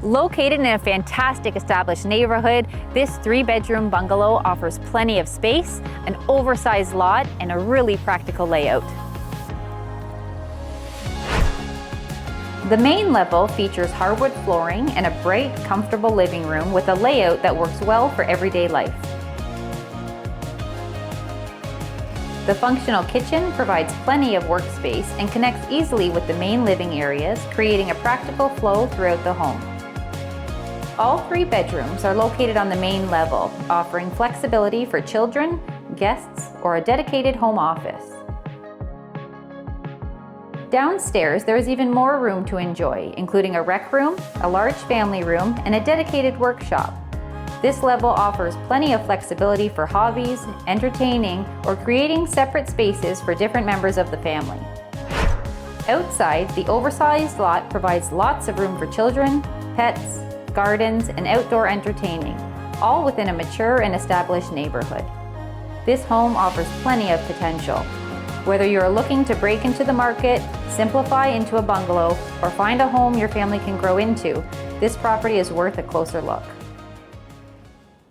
Located in a fantastic established neighborhood, this 3-bedroom bungalow offers plenty of space, an oversized lot, and a really practical layout. The main level features hardwood flooring and a bright, comfortable living room with a layout that works well for everyday life. The functional kitchen provides plenty of workspace and connects easily with the main living areas, creating a practical flow throughout the home. All 3 bedrooms are located on the main level, offering flexibility for children, guests, or a dedicated home office. Downstairs, there is even more room to enjoy, including a rec room, a large family room, and a dedicated workshop. This level offers plenty of flexibility for hobbies, entertaining, or creating separate spaces for different members of the family. Outside, the oversized lot provides lots of room for children, pets, gardens, and outdoor entertaining, all within a mature and established neighborhood. This home offers plenty of potential. Whether you're looking to break into the market, simplify into a bungalow, or find a home your family can grow into, this property is worth a closer look.